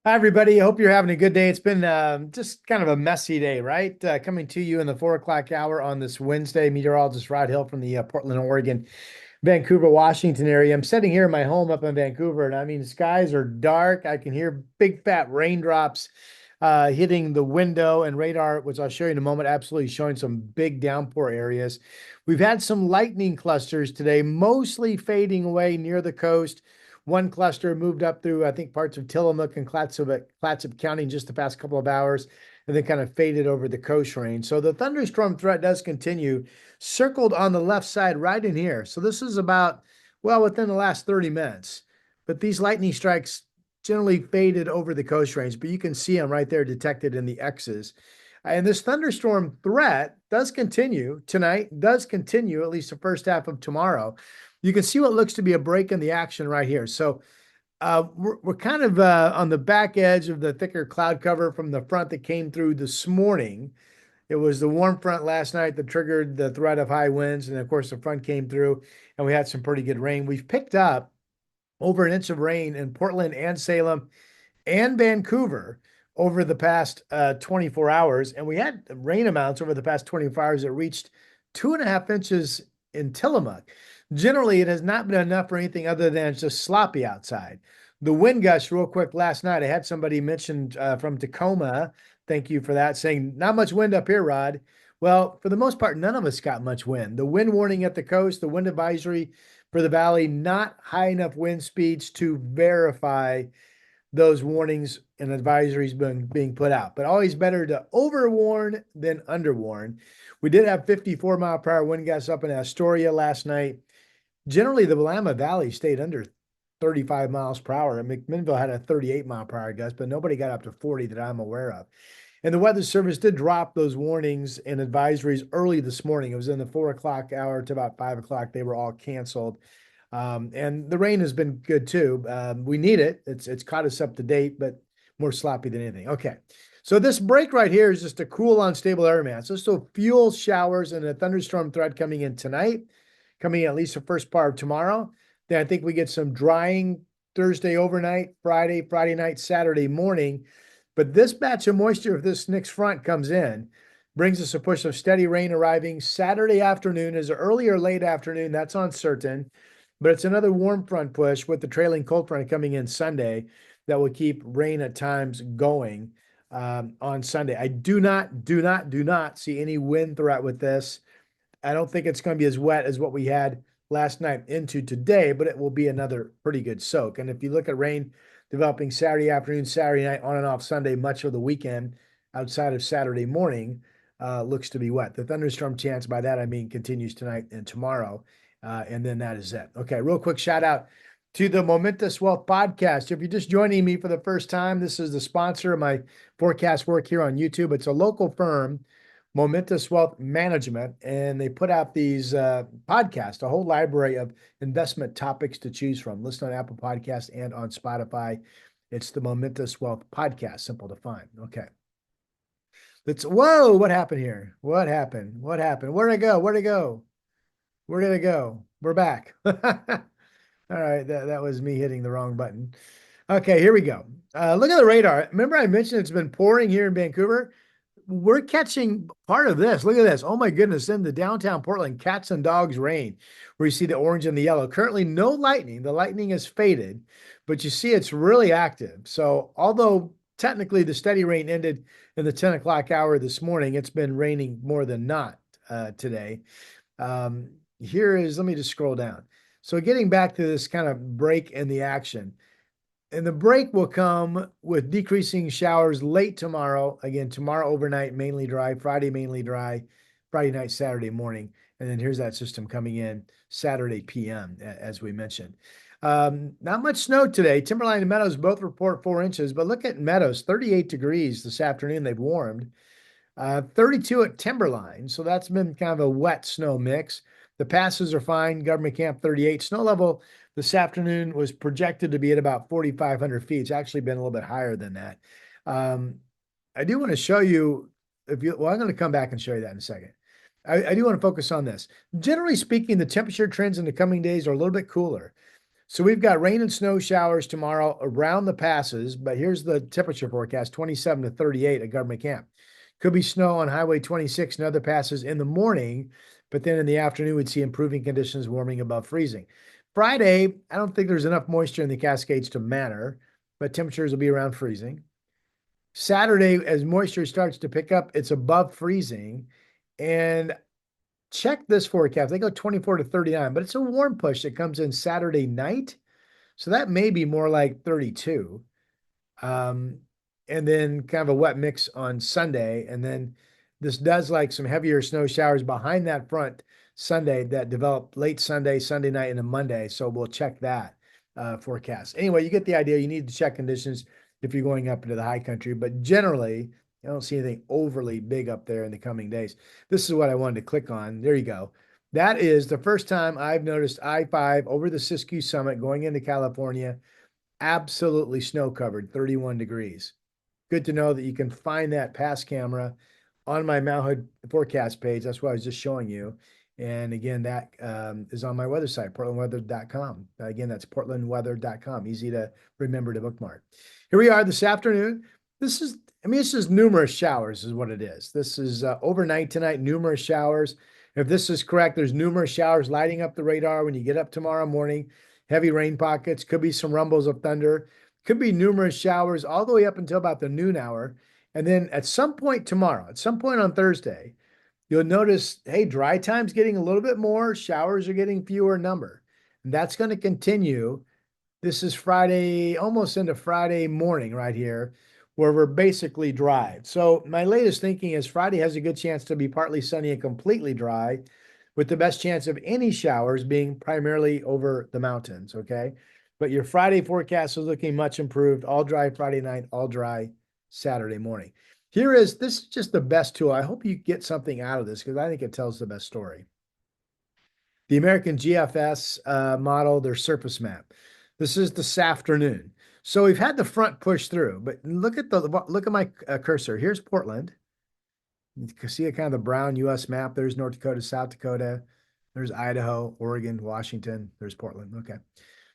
Hi, everybody. I hope you're having a good day. It's been just kind of a messy day, right? Coming to you in the 4 o'clock hour on this Wednesday. Meteorologist Rod Hill from the Portland, Oregon, Vancouver, Washington area. I'm sitting here in my home up in Vancouver, and I mean, skies are dark. I can hear big fat raindrops hitting the window, and radar, which I'll show you in a moment, absolutely showing some big downpour areas. We've had some lightning clusters today, mostly fading away near the coast. One cluster moved up through, I think, parts of Tillamook and Clatsop County in just the past couple of hours, and then kind of faded over the coast range. So the thunderstorm threat does continue, circled on the left side right in here. So this is about, well, within the last 30 minutes. But these lightning strikes generally faded over the coast range, but you can see them right there detected in the X's. And this thunderstorm threat does continue tonight, does continue at least the first half of tomorrow. You can see what looks to be a break in the action right here. So we're kind of on the back edge of the thicker cloud cover from the front that came through this morning. It was the warm front last night that triggered the threat of high winds. And of course, the front came through and we had some pretty good rain. We've picked up over an inch of rain in Portland and Salem and Vancouver over the past 24 hours. And we had rain amounts over the past 24 hours that reached 2.5 inches in Tillamook. Generally, it has not been enough for anything other than it's just sloppy outside. The wind gust, real quick, last night, I had somebody mentioned from Tacoma. Thank you for that, saying not much wind up here, Rod. Well, for the most part, none of us got much wind. The wind warning at the coast, the wind advisory for the valley, not high enough wind speeds to verify those warnings and advisories being put out. But always better to overwarn than underwarn. We did have 54-mile-per-hour wind gusts up in Astoria last night. Generally, the Willamette Valley stayed under 35 miles per hour. And McMinnville had a 38-mile-per-hour gust, but nobody got up to 40 that I'm aware of. And the Weather Service did drop those warnings and advisories early this morning. It was in the 4 o'clock hour to about 5 o'clock. They were all canceled. And the rain has been good too. We need it. It's caught us up to date, but more sloppy than anything. Okay. So this break right here is just a cool, unstable air mass. So fuel showers and a thunderstorm threat coming in tonight, coming in at least the first part of tomorrow. Then I think we get some drying Thursday overnight, Friday night, Saturday morning. But this batch of moisture, if this next front comes in, brings us a push of steady rain arriving Saturday afternoon. Is it early or late afternoon? That's uncertain. But it's another warm front push with the trailing cold front coming in Sunday that will keep rain at times going on Sunday. I do not see any wind threat with this. I don't think it's going to be as wet as what we had last night into today, but it will be another pretty good soak. And if you look at rain developing Saturday afternoon, Saturday night, on and off Sunday, much of the weekend outside of Saturday morning looks to be wet. The thunderstorm chance, by that I mean, continues tonight and tomorrow. And then that is it. Okay, real quick shout out to the Momentous Wealth podcast. If you're just joining me for the first time, this is the sponsor of my forecast work here on YouTube. It's a local firm, Momentous Wealth Management, and they put out these podcasts, a whole library of investment topics to choose from. Listen on Apple Podcasts and on Spotify. It's the Momentous Wealth podcast, simple to find. Okay. Whoa, what happened here? What happened? What happened? Where'd I go? Where'd I go? Where did it go? We're back. All right, that was me hitting the wrong button. Okay, here we go. Look at the radar. Remember I mentioned it's been pouring here in Vancouver? We're catching part of this. Look at this. Oh my goodness. In the downtown Portland, cats and dogs rain, where you see the orange and the yellow. Currently, no lightning. The lightning has faded, but you see it's really active. So although technically the steady rain ended in the 10 o'clock hour this morning, it's been raining more than not today. Let me just scroll down. So getting back to this kind of break in the action, and the break will come with decreasing showers late tomorrow. Again, tomorrow overnight, mainly dry, Friday, mainly dry, Friday night, Saturday morning. And then here's that system coming in Saturday PM, as we mentioned. Not much snow today. Timberline and Meadows both report 4 inches, but look at Meadows, 38 degrees this afternoon. They've warmed. 32 at Timberline. So that's been kind of a wet snow mix. The passes are fine. Government Camp 38. Snow level this afternoon was projected to be at about 4,500 feet. It's actually been a little bit higher than that. I do want to show you, I'm going to come back and show you that in a second. I do want to focus on this. Generally speaking, the temperature trends in the coming days are a little bit cooler. So we've got rain and snow showers tomorrow around the passes, but here's the temperature forecast, 27 to 38 at Government Camp. Could be snow on Highway 26 and other passes in the morning, but then in the afternoon, we'd see improving conditions, warming above freezing. Friday, I don't think there's enough moisture in the Cascades to matter, but temperatures will be around freezing. Saturday, as moisture starts to pick up, it's above freezing. And check this forecast. They go 24 to 39, but it's a warm push that comes in Saturday night. So that may be more like 32. Um, and then kind of a wet mix on Sunday. And then this does like some heavier snow showers behind that front Sunday that develop late Sunday, Sunday night, and a Monday. So we'll check that forecast. Anyway, you get the idea. You need to check conditions if you're going up into the high country, but generally, I don't see anything overly big up there in the coming days. This is what I wanted to click on. There you go. That is the first time I've noticed I-5 over the Siskiyou Summit going into California, absolutely snow covered, 31 degrees. Good to know that you can find that pass camera on my Mount Hood forecast page. That's what I was just showing you. And again, that is on my weather site, portlandweather.com. Again, that's portlandweather.com. Easy to remember to bookmark. Here we are this afternoon. This is numerous showers is what it is. This is overnight tonight, numerous showers. If this is correct, there's numerous showers lighting up the radar when you get up tomorrow morning. Heavy rain pockets, could be some rumbles of thunder, could be numerous showers all the way up until about the noon hour. And then at some point tomorrow, at some point on Thursday, you'll notice, hey, dry time's getting a little bit more, showers are getting fewer in number. And that's going to continue. This is Friday, almost into Friday morning right here, where we're basically dry. So my latest thinking is Friday has a good chance to be partly sunny and completely dry, with the best chance of any showers being primarily over the mountains, okay? But your Friday forecast is looking much improved. All dry Friday night, all dry Saturday morning. This is just the best tool. I hope you get something out of this because I think it tells the best story. The American GFS model, their surface map. This is this afternoon. So we've had the front push through, but look at my cursor. Here's Portland. You can see a kind of the brown U.S. map. There's North Dakota, South Dakota. There's Idaho, Oregon, Washington. There's Portland. Okay.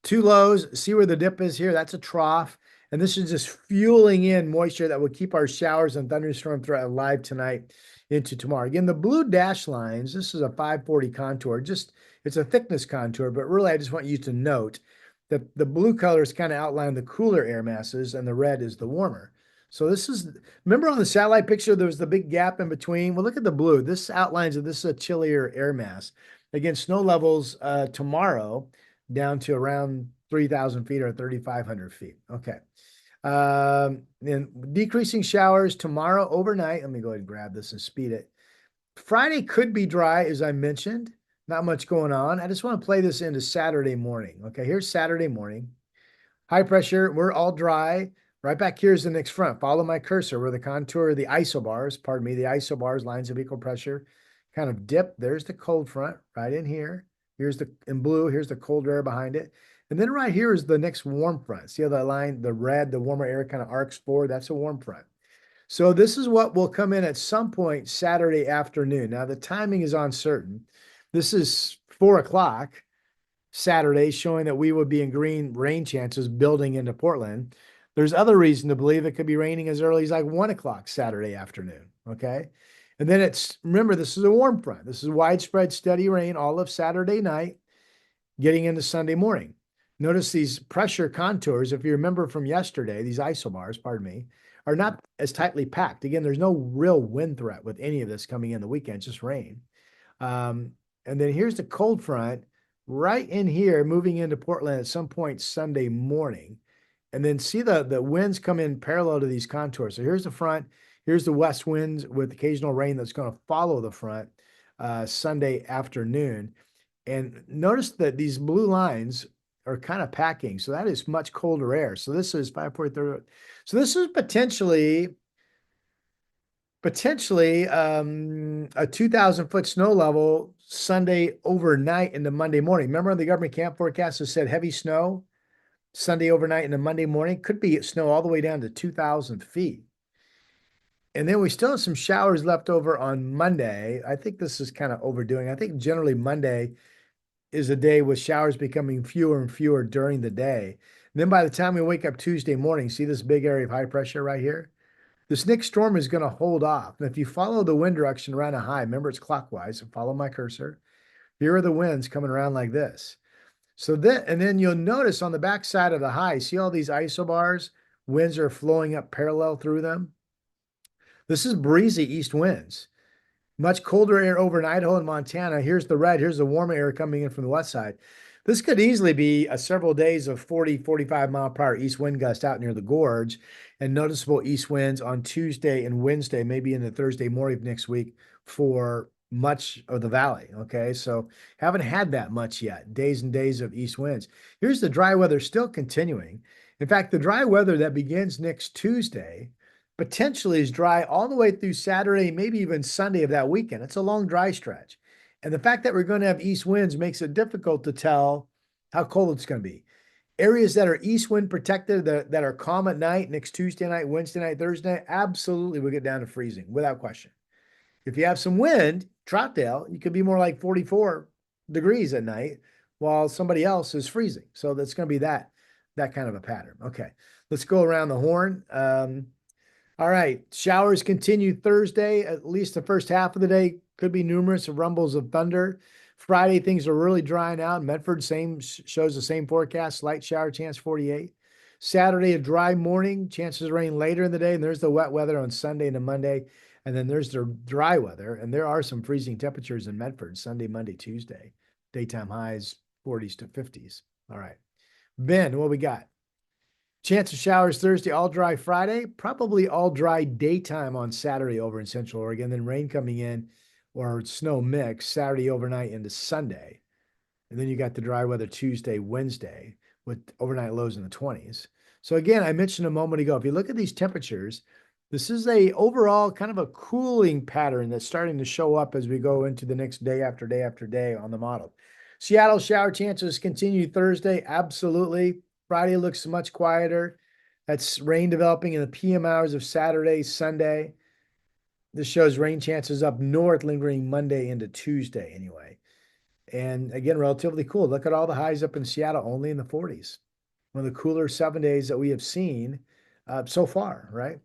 Two lows. See where the dip is here? That's a trough. And this is just fueling in moisture that will keep our showers and thunderstorm threat alive tonight into tomorrow. Again, the blue dash lines, this is a 540 contour. It's a thickness contour, but really I just want you to note that the blue colors kind of outline the cooler air masses and the red is the warmer. So remember on the satellite picture, there was the big gap in between. Well, look at the blue. This outlines that this is a chillier air mass. Again, snow levels tomorrow down to around 3,000 feet or 3,500 feet. Okay. And decreasing showers tomorrow overnight. Let me go ahead and grab this and speed it. Friday could be dry, as I mentioned. Not much going on. I just want to play this into Saturday morning. Okay, here's Saturday morning. High pressure, we're all dry. Right back here is the next front. Follow my cursor where the contour, the isobars, pardon me, the isobars, lines of equal pressure, kind of dip. There's the cold front right in here. In blue, here's the cold air behind it. And then right here is the next warm front. See how that line, the red, the warmer air kind of arcs forward? That's a warm front. So this is what will come in at some point Saturday afternoon. Now the timing is uncertain. This is 4 o'clock Saturday, showing that we would be in green rain chances building into Portland. There's other reason to believe it could be raining as early as like 1 o'clock Saturday afternoon. Okay. And then remember, this is a warm front. This is widespread steady rain all of Saturday night, getting into Sunday morning. Notice these pressure contours, if you remember from yesterday, these isobars, pardon me, are not as tightly packed. Again, there's no real wind threat with any of this coming in the weekend, just rain. And then here's the cold front right in here, moving into Portland at some point Sunday morning. And then see the winds come in parallel to these contours. So here's the front, here's the west winds with occasional rain that's going to follow the front Sunday afternoon. And notice that these blue lines are kind of packing. So that is much colder air. So this is 5.30. So this is potentially a 2,000-foot snow level Sunday overnight into Monday morning. Remember the government camp forecast has said heavy snow Sunday overnight into Monday morning? Could be snow all the way down to 2,000 feet. And then we still have some showers left over on Monday. I think this is kind of overdoing. I think generally Monday is a day with showers becoming fewer and fewer during the day. And then by the time we wake up Tuesday morning, see this big area of high pressure right here? This next storm is going to hold off. And if you follow the wind direction around a high, remember it's clockwise, so follow my cursor. Here are the winds coming around like this. So then, and then you'll notice on the back side of the high, see all these isobars? Winds are flowing up parallel through them. This is breezy east winds. Much colder air over in Idaho and Montana. Here's the red. Here's the warmer air coming in from the west side. This could easily be several days of 40, 45 mile per hour east wind gust out near the gorge and noticeable east winds on Tuesday and Wednesday, maybe into Thursday morning of next week for much of the valley. Okay. So haven't had that much yet. Days and days of east winds. Here's the dry weather still continuing. In fact, the dry weather that begins next Tuesday potentially is dry all the way through Saturday, maybe even Sunday of that weekend. It's a long dry stretch. And the fact that we're going to have east winds makes it difficult to tell how cold it's going to be. Areas that are east wind protected, that are calm at night, next Tuesday night, Wednesday night, Thursday, absolutely will get down to freezing without question. If you have some wind, Troutdale, you could be more like 44 degrees at night while somebody else is freezing. So that's going to be that kind of a pattern. Okay, let's go around the horn. All right, showers continue Thursday, at least the first half of the day. Could be numerous rumbles of thunder. Friday, things are really drying out. Medford shows the same forecast, slight shower chance 48. Saturday, a dry morning, chances of rain later in the day, and there's the wet weather on Sunday and Monday. And then there's the dry weather, and there are some freezing temperatures in Medford, Sunday, Monday, Tuesday. Daytime highs 40s to 50s. All right. Ben, what we got? Chance of showers Thursday, all dry Friday, probably all dry daytime on Saturday over in Central Oregon, then rain coming in or snow mix Saturday overnight into Sunday. And then you got the dry weather Tuesday, Wednesday with overnight lows in the 20s. So again, I mentioned a moment ago, if you look at these temperatures, this is a overall kind of a cooling pattern that's starting to show up as we go into the next day after day after day on the model. Seattle shower chances continue Thursday, absolutely. Friday looks much quieter. That's rain developing in the PM hours of Saturday, Sunday. This shows rain chances up north lingering Monday into Tuesday anyway. And again, relatively cool. Look at all the highs up in Seattle, only in the 40s. One of the cooler 7 days that we have seen so far, right?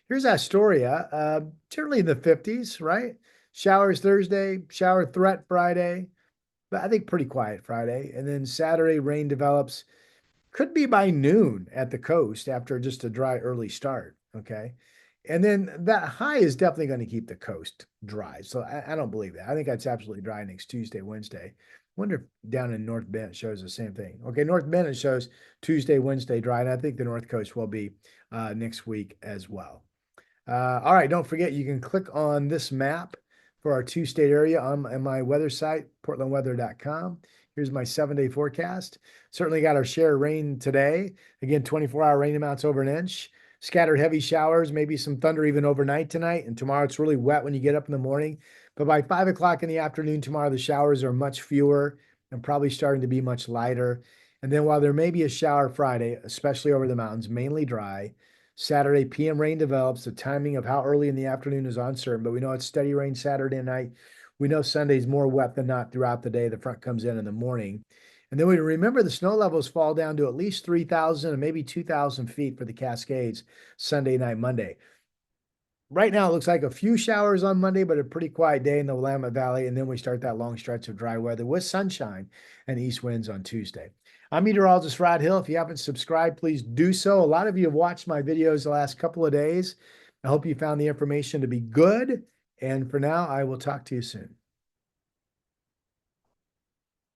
Here's Astoria, generally in the 50s, right? Showers Thursday, shower threat Friday, but I think pretty quiet Friday. And then Saturday, rain develops. Could be by noon at the coast after just a dry early start. Okay. And then that high is definitely going to keep the coast dry. So I don't believe that. I think that's absolutely dry next Tuesday, Wednesday. Wonder if down in North Bend it shows the same thing. Okay. North Bend it shows Tuesday, Wednesday dry. And I think the North Coast will be next week as well. All right. Don't forget, you can click on this map for our 2-state area on my weather site, portlandweather.com. Here's my 7-day forecast. Certainly got our share of rain today. Again, 24-hour rain amounts over an inch. Scattered heavy showers, maybe some thunder even overnight tonight. And tomorrow it's really wet when you get up in the morning. But by 5 o'clock in the afternoon tomorrow, the showers are much fewer and probably starting to be much lighter. And then while there may be a shower Friday, especially over the mountains, mainly dry, Saturday PM rain develops. The timing of how early in the afternoon is uncertain, but we know it's steady rain Saturday night. We know Sunday's more wet than not throughout the day. The front comes in the morning. And then we remember the snow levels fall down to at least 3,000 and maybe 2,000 feet for the Cascades Sunday night, Monday. Right now, it looks like a few showers on Monday, but a pretty quiet day in the Willamette Valley. And then we start that long stretch of dry weather with sunshine and east winds on Tuesday. I'm meteorologist Rod Hill. If you haven't subscribed, please do so. A lot of you have watched my videos the last couple of days. I hope you found the information to be good. And for now, I will talk to you soon.